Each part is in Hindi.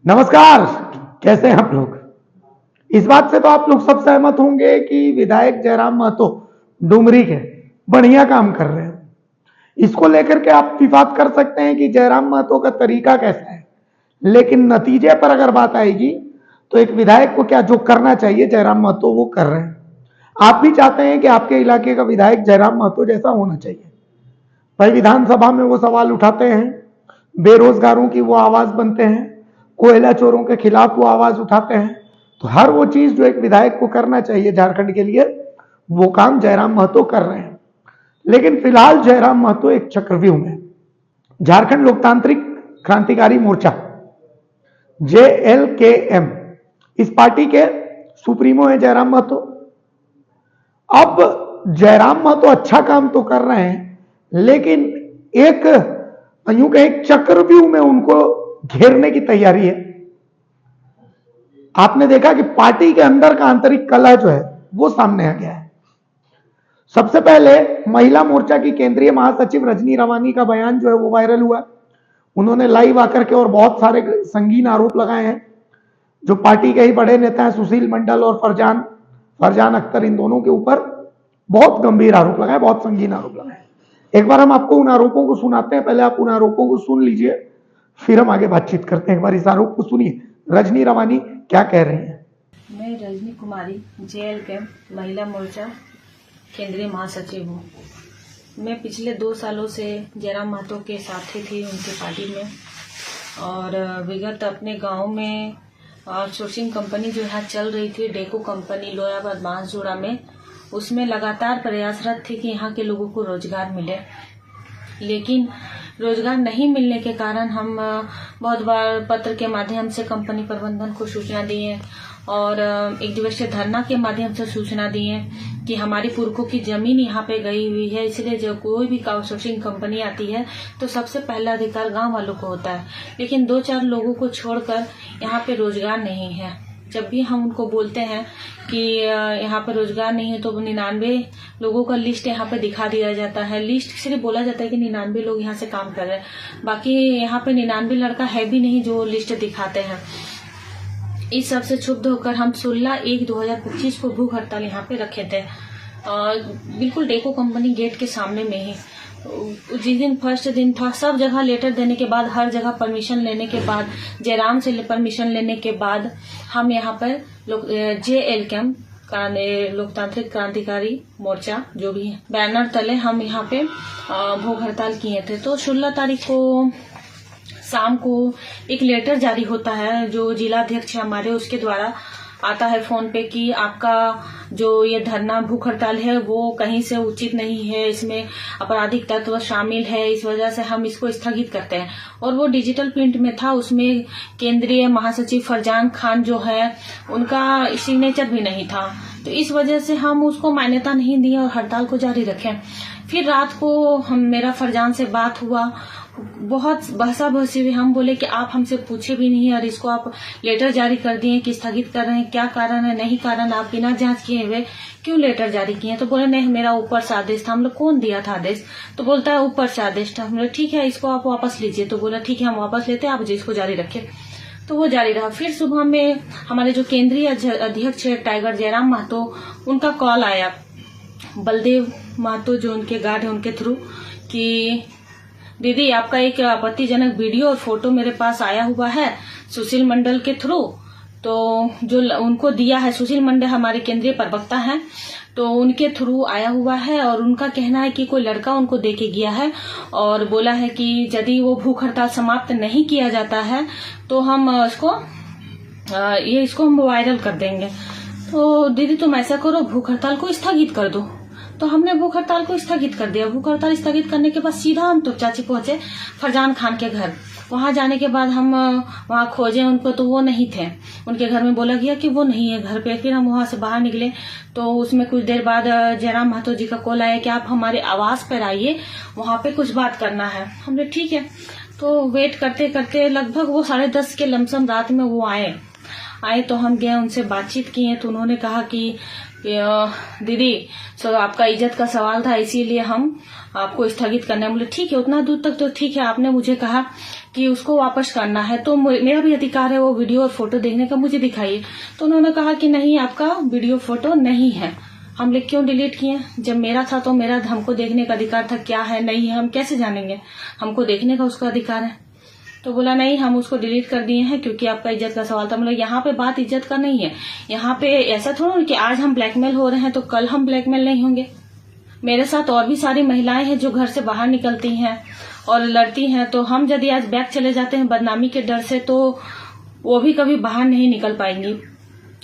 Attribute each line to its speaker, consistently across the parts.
Speaker 1: नमस्कार। कैसे हैं आप लोग? इस बात से तो आप लोग सब सहमत होंगे कि विधायक जयराम महतो डुमरी के बढ़िया काम कर रहे हैं। इसको लेकर के आप विवाद कर सकते हैं कि जयराम महतो का तरीका कैसा है, लेकिन नतीजे पर अगर बात आएगी तो एक विधायक को क्या जो करना चाहिए जयराम महतो वो कर रहे हैं। आप भी चाहते हैं कि आपके इलाके का विधायक जयराम महतो जैसा होना चाहिए। भाई विधानसभा में वो सवाल उठाते हैं, बेरोजगारों की वो आवाज बनते हैं, कोयला चोरों के खिलाफ वो आवाज उठाते हैं। तो हर वो चीज जो एक विधायक को करना चाहिए झारखंड के लिए, वो काम जयराम महतो कर रहे हैं। लेकिन फिलहाल जयराम महतो एक चक्रव्यूह में, झारखंड लोकतांत्रिक क्रांतिकारी मोर्चा JLKM, इस पार्टी के सुप्रीमो है जयराम महतो। अब जयराम महतो अच्छा काम तो कर रहे हैं, लेकिन एक यूं कहें एक चक्रव्यूह में उनको घेरने की तैयारी है। आपने देखा कि पार्टी के अंदर का आंतरिक कलह जो है वो सामने आ गया है। सबसे पहले महिला मोर्चा की केंद्रीय महासचिव रजनी रवानी का बयान जो है वो वायरल हुआ। उन्होंने लाइव आकर के और बहुत सारे संगीन आरोप लगाए हैं। जो पार्टी के ही बड़े नेता हैं सुशील मंडल और फरजान अख्तर, इन दोनों के ऊपर बहुत गंभीर आरोप लगाए, बहुत संगीन आरोप लगाए। एक बार हम आपको उन आरोपों को सुनाते हैं, पहले आप उन आरोपों को सुन लीजिए, फिर हम आगे बातचीत करते हैं। एक बार इस आरोप को सुनिए, रजनी रवानी क्या कह रही हैं।
Speaker 2: मैं रजनी कुमारी JLKM महिला मोर्चा केंद्रीय महासचिव हूँ। मैं पिछले 2 सालों से जयराम महतो के साथी थी उनके पार्टी में, और विगत अपने गांव में आउटसोर्सिंग कंपनी जो यहाँ चल रही थी, डेको कंपनी लोयाबाद बांसजोड़ा में, उसमें लगातार प्रयासरत थी कि यहाँ के लोगों को रोजगार मिले। लेकिन रोजगार नहीं मिलने के कारण हम बहुत बार पत्र के माध्यम से कंपनी प्रबंधन को सूचना दिए और एक दिवसीय धरना के माध्यम से सूचना दिए कि हमारी पुरखों की जमीन यहाँ पे गई हुई है, इसलिए जब कोई भी आउटसोर्सिंग कंपनी आती है तो सबसे पहला अधिकार गांव वालों को होता है। लेकिन 2-4 लोगों को छोड़कर यहाँ पे रोजगार नहीं है। जब भी हम उनको बोलते हैं कि यहाँ पर रोजगार नहीं है तो 99 लोगों का लिस्ट यहाँ पे दिखा दिया जाता है। लिस्ट सिर्फ बोला जाता है कि 99 लोग यहाँ से काम कर रहे हैं, बाकी यहाँ पे 99 लड़का है भी नहीं जो लिस्ट दिखाते हैं। इस सब से क्षुब्ध होकर हम 16/1/2025 को भूख हड़ताल यहाँ पे रखे थे, बिल्कुल डेको कंपनी गेट के सामने में ही। जिस दिन फर्स्ट दिन था, सब जगह लेटर देने के बाद, हर जगह परमिशन लेने के बाद, जयराम से परमिशन लेने के बाद हम यहाँ पर JLKM लोकतांत्रिक क्रांतिकारी मोर्चा जो भी है बैनर तले हम यहाँ पे भूख हड़ताल किए थे। तो 16 तारीख को शाम को एक लेटर जारी होता है जो जिलाध्यक्ष हमारे उसके द्वारा आता है फोन पे कि आपका जो ये धरना भूख हड़ताल है वो कहीं से उचित नहीं है, इसमें आपराधिक तत्व शामिल है, इस वजह से हम इसको स्थगित करते हैं। और वो डिजिटल प्रिंट में था, उसमें केंद्रीय महासचिव फरजान खान जो है उनका सिग्नेचर भी नहीं था, तो इस वजह से हम उसको मान्यता नहीं दी और हड़ताल को जारी रखें। फिर रात को मेरा फरजान से बात हुआ, बहुत बहसा बहसी हुई। हम बोले कि आप हमसे पूछे भी नहीं और इसको आप लेटर जारी कर दिए कि स्थगित कर रहे हैं, क्या कारण है? नहीं कारण, आप बिना जांच किए हुए क्यों लेटर जारी किए? तो बोले नहीं, मेरा ऊपर से आदेश था। हम लोग कौन दिया था आदेश? तो बोलता है ऊपर से आदेश था। हम लोग ठीक है, इसको आप वापस लीजिए। तो बोला ठीक है, हम वापस लेते हैं, आप इसको जारी रखे। तो वो जारी रहा। फिर सुबह में हमारे जो केंद्रीय अध्यक्ष है टाइगर जयराम महतो, उनका कॉल आया बलदेव महतो जो उनके गार्ड है उनके थ्रू कि दीदी आपका एक आपत्तिजनक वीडियो और फोटो मेरे पास आया हुआ है सुशील मंडल के थ्रू। तो जो उनको दिया है, सुशील मंडल हमारे केंद्रीय प्रवक्ता हैं, तो उनके थ्रू आया हुआ है और उनका कहना है कि कोई लड़का उनको दे के गया है और बोला है कि यदि वो भूख हड़ताल समाप्त नहीं किया जाता है तो हम इसको हम वायरल कर देंगे। तो दीदी तुम ऐसा करो, भूख हड़ताल को स्थगित कर दो। तो हमने भूख हड़ताल को स्थगित कर दिया। भूख हड़ताल स्थगित करने के बाद सीधा हम तुपचाची पहुंचे फरजान खान के घर। वहां जाने के बाद हम वहां खोजे उनको, तो वो नहीं थे। उनके घर में बोला गया कि वो नहीं है घर पे। फिर हम वहां से बाहर निकले तो उसमें कुछ देर बाद जयराम महतो जी का कॉल आया कि आप हमारे आवास पर आइए, वहां पे कुछ बात करना है। हमने ठीक है। तो वेट करते करते लगभग वो 10:30 के लमसम रात में वो आए तो हम गए, उनसे बातचीत किए। तो उन्होंने कहा कि दीदी सो आपका इज्जत का सवाल था, इसीलिए हम आपको स्थगित करना है। बोले ठीक है, उतना दूर तक तो ठीक है। आपने मुझे कहा कि उसको वापस करना है तो मेरा भी अधिकार है वो वीडियो और फोटो देखने का, मुझे दिखाइए। तो उन्होंने कहा कि नहीं, आपका वीडियो फोटो नहीं है। हम लोग क्यों डिलीट किए? जब मेरा था तो मेरा हमको देखने का अधिकार था, क्या है नहीं है हम कैसे जानेंगे? हमको देखने का उसका अधिकार है। तो बोला नहीं, हम उसको डिलीट कर दिए हैं क्योंकि आपका इज्जत का सवाल था। मतलब यहाँ पे बात इज्जत का नहीं है। यहाँ पे ऐसा थोड़ा कि आज हम ब्लैकमेल हो रहे हैं तो कल हम ब्लैकमेल नहीं होंगे। मेरे साथ और भी सारी महिलाएं हैं जो घर से बाहर निकलती हैं और लड़ती हैं, तो हम यदि आज बैक चले जाते हैं बदनामी के डर से तो वो भी कभी बाहर नहीं निकल पाएंगी।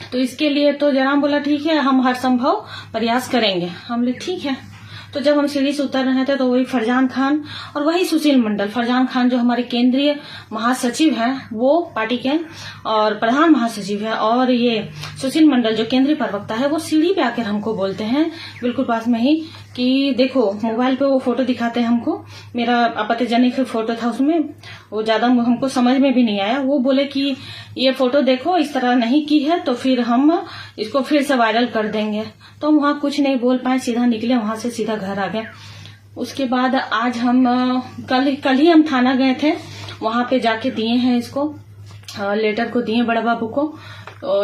Speaker 2: तो इसके लिए तो जयराम बोला ठीक है, हम हर संभव प्रयास करेंगे। हम बोले ठीक है। तो जब हम सीढ़ी से उतर रहे थे तो वही फरजान खान और वही सुशील मंडल, फरजान खान जो हमारे केंद्रीय महासचिव हैं वो पार्टी के और प्रधान महासचिव है, और ये सुशील मंडल जो केंद्रीय प्रवक्ता है वो सीढ़ी पे आकर हमको बोलते हैं बिल्कुल पास में ही कि देखो, मोबाइल पे वो फोटो दिखाते हैं हमको, मेरा आपत्तिजनक फोटो था उसमें, वो ज्यादा हमको समझ में भी नहीं आया। वो बोले कि ये फोटो देखो, इस तरह नहीं की है तो फिर हम इसको फिर से वायरल कर देंगे। तो हम वहां कुछ नहीं बोल पाए, सीधा निकले वहां से, सीधा घर आ गए। उसके बाद आज हम कल ही हम थाना गए थे, वहां पे जाके दिए हैं इसको, लेटर को दिए बड़ा बाबू को,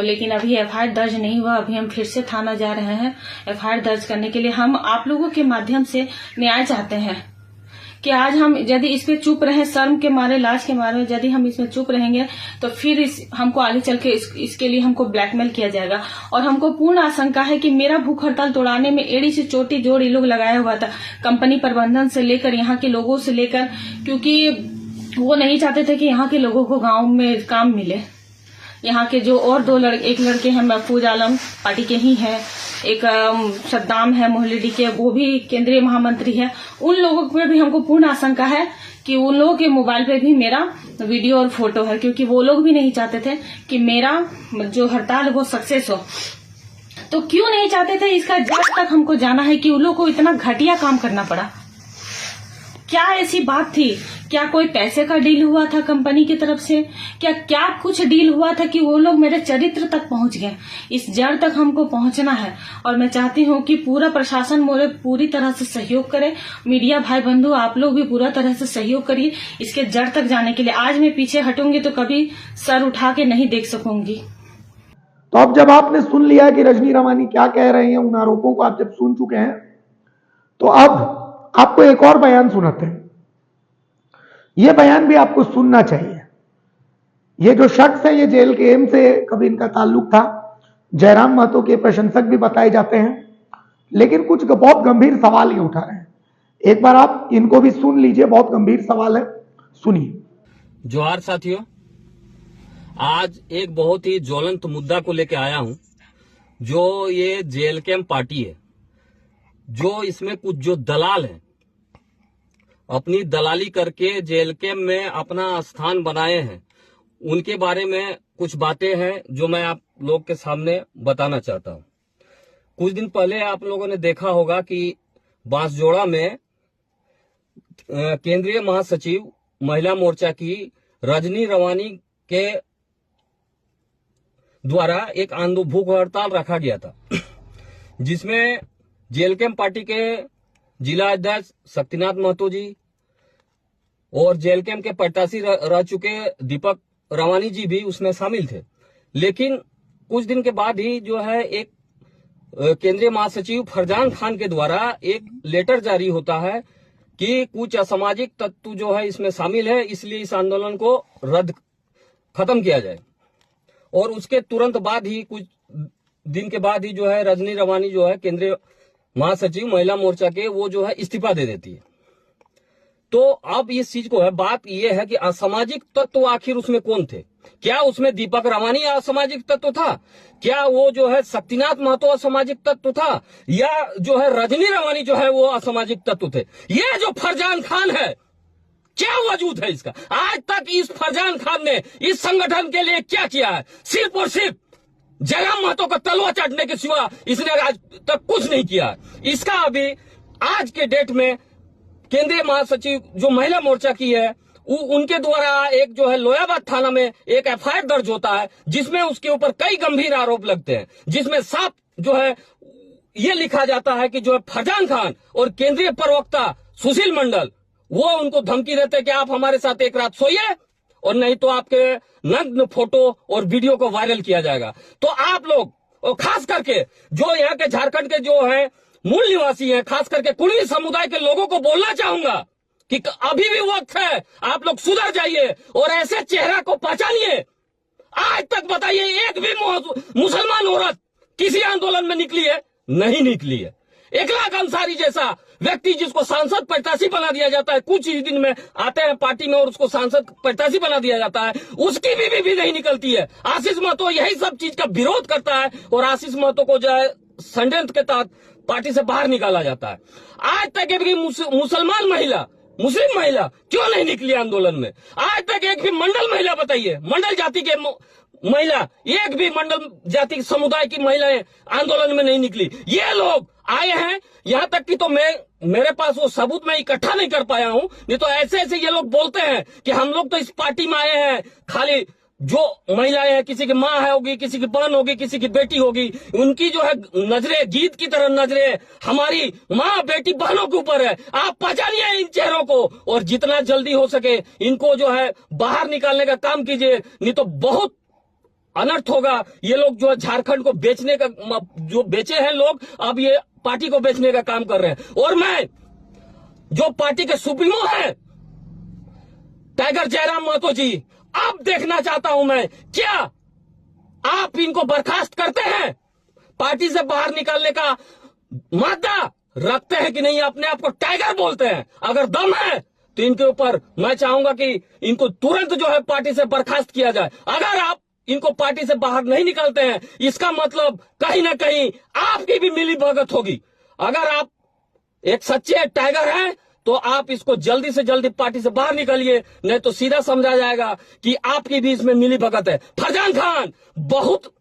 Speaker 2: लेकिन अभी एफआईआर दर्ज नहीं हुआ। अभी हम फिर से थाना जा रहे हैं एफआईआर दर्ज करने के लिए। हम आप लोगों के माध्यम से न्याय चाहते हैं कि आज हम यदि इस पे चुप रहे, शर्म के मारे, लाज के मारे यदि हम इसमें चुप रहेंगे तो फिर हमको आगे चल के इसके लिए हमको ब्लैकमेल किया जाएगा। और हमको पूर्ण आशंका है कि मेरा भूख हड़ताल तोड़ाने में एड़ी से चोटी जोड़ ये लोग लगाया हुआ था, कंपनी प्रबंधन से लेकर यहाँ के लोगों से लेकर, क्योंकि वो नहीं चाहते थे कि यहाँ के लोगों को गाँव में काम मिले। यहाँ के जो और एक लड़के हैं, महफूज आलम पार्टी के ही हैं, एक सद्दाम है मोहल्लेडी के, वो भी केंद्रीय महामंत्री है। उन लोगों पे भी हमको पूर्ण आशंका है कि उन लोगों के मोबाइल पे भी मेरा वीडियो और फोटो है, क्योंकि वो लोग भी नहीं चाहते थे कि मेरा जो हड़ताल है वो सक्सेस हो। तो क्यों नहीं चाहते थे, इसका जज तक हमको जाना है कि उन लोगों को इतना घटिया काम करना पड़ा। क्या ऐसी बात थी? क्या कोई पैसे का डील हुआ था कंपनी की तरफ से? क्या कुछ डील हुआ था कि वो लोग मेरे चरित्र तक पहुंच गए? इस जड़ तक हमको पहुंचना है और मैं चाहती हूँ कि पूरा प्रशासन मोरे पूरी तरह से सहयोग करे। मीडिया भाई बंधु आप लोग भी पूरा तरह से सहयोग करिए इसके जड़ तक जाने के लिए। आज मैं पीछे हटूंगी तो कभी सर उठा के नहीं देख सकूंगी।
Speaker 1: तो अब जब आपने सुन लिया कि रजनी रवानी क्या कह रहे हैं, उन आरोपों को आप जब सुन चुके हैं, तो अब आपको एक और बयान सुनाते हैं। यह बयान भी आपको सुनना चाहिए। ये जो शख्स है ये जेल के एम से कभी इनका ताल्लुक था, जयराम महतो के प्रशंसक भी बताए जाते हैं, लेकिन कुछ बहुत गंभीर सवाल ये उठा रहे हैं। एक बार आप इनको भी सुन लीजिए, बहुत गंभीर सवाल है, सुनिए।
Speaker 3: जोहार साथियों, आज एक बहुत ही ज्वलंत मुद्दा को लेकर आया हूं, जो ये जेल कैंप पार्टी है, जो इसमें कुछ जो दलाल हैं, अपनी दलाली करके जेल कैंप में अपना स्थान बनाए हैं, उनके बारे में कुछ बातें हैं जो मैं आप लोग के सामने बताना चाहता हूं। कुछ दिन पहले आप लोगों ने देखा होगा कि बांसजोड़ा में केंद्रीय महासचिव महिला मोर्चा की रजनी रवानी के द्वारा एक भूख हड़ताल रखा गया था, जिसमें जेल कैंप पार्टी के जिला अध्यक्ष शक्तिनाथ महतो जी और जेल कैंप के प्रत्याशी रह चुके दीपक रवानी जी भी उसमें शामिल थे। लेकिन कुछ दिन के बाद ही जो है एक केंद्रीय महासचिव फरजान खान के द्वारा एक लेटर जारी होता है कि कुछ असामाजिक तत्व जो है इसमें शामिल है, इसलिए इस आंदोलन को खत्म किया जाए। और उसके तुरंत बाद ही, कुछ दिन के बाद ही जो है रजनी रवानी जो है केंद्रीय महासचिव महिला मोर्चा के, वो जो है इस्तीफा दे देती है। तो अब इस चीज को है, बात यह है कि असामाजिक तत्व आखिर उसमें कौन थे? क्या उसमें दीपक रवानी असामाजिक तत्व था? क्या वो जो है शक्तिनाथ महतो असामाजिक तत्व था? या जो है रजनी रवानी जो है वो असामाजिक तत्व थे? ये जो फरजान खान है, क्या वजूद है इसका? आज तक इस फरजान खान ने इस संगठन के लिए क्या किया है? सिर्फ और सिर्फ जयराम महतो का तलवा चाटने के सिवा इसने आज तक कुछ नहीं किया है। इसका अभी आज के डेट में केंद्रीय महासचिव जो महिला मोर्चा की है, उनके द्वारा एक जो है लोयाबाद थाना में एक एफआईआर दर्ज होता है, जिसमें उसके ऊपर कई गंभीर आरोप लगते हैं, जिसमें साफ जो है ये लिखा जाता है कि जो है फरजान खान और केंद्रीय प्रवक्ता सुशील मंडल वो उनको धमकी देते कि आप हमारे साथ एक रात सोइए और नहीं तो आपके नग्न फोटो और वीडियो को वायरल किया जाएगा। तो आप लोग और खास करके जो यहाँ के झारखंड के जो है मूल निवासी हैं, खास करके कुर्मी समुदाय के लोगों को बोलना चाहूंगा कि अभी भी वक्त है, आप लोग सुधर जाइए और ऐसे चेहरा को पहचानिए। आज तक बताइए एक भी मुसलमान औरत किसी आंदोलन में निकली है? नहीं निकली है। इकलाक अंसारी जैसा व्यक्ति जिसको सांसद प्रत्याशी बना दिया जाता है, कुछ ही दिन में आते हैं पार्टी में और उसको सांसद प्रत्याशी बना दिया जाता है, उसकी भी नहीं निकलती है। आशीष महतो यही सब चीज का विरोध करता है और आशीष महतो को जो है षड्यंत्र के तहत पार्टी से बाहर निकाला जाता है। आज तक एक भी मुसलमान महिला, मुस्लिम महिला क्यों नहीं निकली आंदोलन में? आज तक एक भी मंडल महिला बताइए, मंडल जाति के महिला, एक भी मंडल जाति समुदाय की महिलाएं आंदोलन में नहीं निकली। ये लोग आए हैं, यहां तक कि तो मेरे पास वो सबूत मैं इकट्ठा नहीं कर पाया हूं, नहीं तो ऐसे ऐसे ये लोग बोलते हैं कि हम लोग तो इस पार्टी में आए हैं खाली जो महिलाएं हैं, किसी की माँ है होगी, किसी की बहन होगी, किसी की बेटी होगी, उनकी जो है नजरें गीत की तरह नजरें हमारी माँ बेटी बहनों के ऊपर है। आप पहचानिए इन चेहरों को और जितना जल्दी हो सके इनको जो है बाहर निकालने का काम कीजिए, नहीं तो बहुत अनर्थ होगा। ये लोग जो है झारखंड को बेचने का, जो बेचे हैं लोग, अब ये पार्टी को बेचने का काम कर रहे हैं। और मैं जो पार्टी के सुप्रीमो हैं टाइगर जयराम महतो जी, अब देखना चाहता हूं मैं, क्या आप इनको बर्खास्त करते हैं? पार्टी से बाहर निकालने का मादा रखते हैं कि नहीं? अपने आप को टाइगर बोलते हैं। अगर दम है तो इनके ऊपर मैं चाहूंगा कि इनको तुरंत जो है पार्टी से बर्खास्त किया जाए। अगर आप इनको पार्टी से बाहर नहीं निकालते हैं, इसका मतलब कहीं ना कहीं आपकी भी मिली भगत होगी। अगर आप एक सच्चे टाइगर हैं तो आप इसको जल्दी से जल्दी पार्टी से बाहर निकालिए, नहीं तो सीधा समझा जाएगा कि आपकी भी इसमें मिली भगत है। फरजान खान बहुत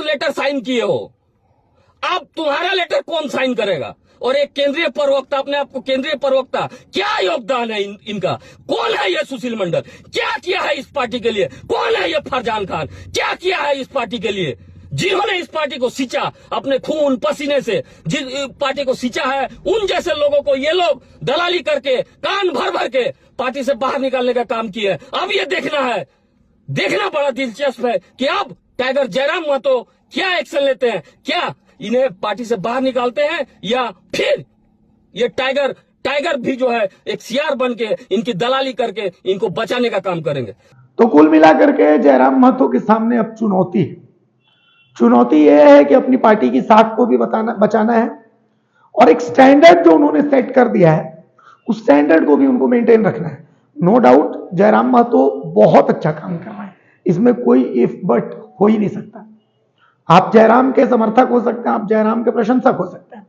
Speaker 3: लेटर साइन किए हो, अब तुम्हारा लेटर कौन साइन करेगा? और एक केंद्रीय प्रवक्ता, अपने आप को केंद्रीय प्रवक्ता, क्या योगदान है इनका? कौन है ये सुशील मंडल? क्या किया है इस पार्टी के लिए? कौन है ये फरजान खान? क्या किया है इस पार्टी के लिए? जिन्होंने इस पार्टी को सींचा अपने खून पसीने से, जिस पार्टी को सींचा है, उन जैसे लोगों को ये लोग दलाली करके कान भर भर के पार्टी से बाहर निकालने का काम किया है। अब ये देखना बड़ा दिलचस्प है कि अब टाइगर जयराम महतो क्या एक्शन लेते हैं। क्या इन्हें पार्टी से बाहर निकालते हैं या फिर ये टाइगर भी जो है एक सियार बन के इनकी दलाली करके इनको बचाने का काम करेंगे?
Speaker 1: तो कुल मिलाकर के जयराम महतो के सामने अब चुनौती यह है कि अपनी पार्टी की साख को भी बचाना है और एक स्टैंडर्ड जो उन्होंने सेट कर दिया है उस स्टैंडर्ड को भी उनको मेंटेन रखना है। नो डाउट जयराम महतो बहुत अच्छा काम कर रहा है, इसमें कोई इफ बट हो ही नहीं सकता। आप जयराम के समर्थक हो सकते हैं, आप जयराम के प्रशंसक हो सकते हैं,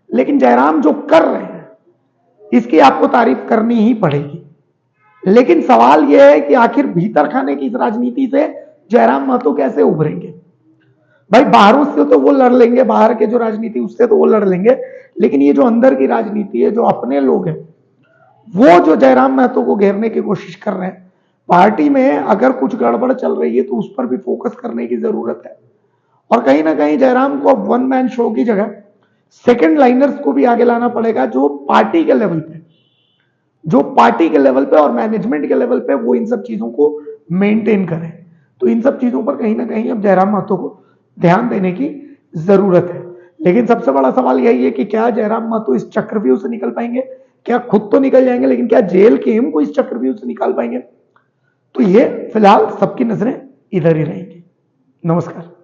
Speaker 1: लेकिन जयराम जो कर रहे हैं इसकी आपको तारीफ करनी ही पड़ेगी। लेकिन सवाल यह है कि आखिर भीतर खाने की इस राजनीति से जयराम महतो कैसे उभरेंगे? भाई बाहरों से तो वो लड़ लेंगे, बाहर के जो राजनीति उससे तो वो लड़ लेंगे, लेकिन ये जो अंदर की राजनीति है, जो अपने लोग हैं, वो जो जयराम महतो को घेरने की कोशिश कर रहे हैं, पार्टी में अगर कुछ गड़बड़ चल रही है तो उस पर भी फोकस करने की जरूरत है। और कहीं ना कहीं जयराम को अब वन मैन शो की जगह सेकंड लाइनर्स को भी आगे लाना पड़ेगा, जो पार्टी के लेवल पे और मैनेजमेंट के लेवल पे वो इन सब चीजों को मेंटेन करें। तो इन सब चीजों पर कहीं ना कहीं अब जयराम महतो को ध्यान देने की जरूरत है। लेकिन सबसे बड़ा सवाल यही है कि क्या जयराम महतो इस चक्रव्यूह से निकल पाएंगे? क्या खुद तो निकल जाएंगे, लेकिन क्या जेल के एम को इस चक्रव्यूह से निकाल पाएंगे? तो ये फिलहाल सबकी नजरें इधर ही रहेंगी। नमस्कार।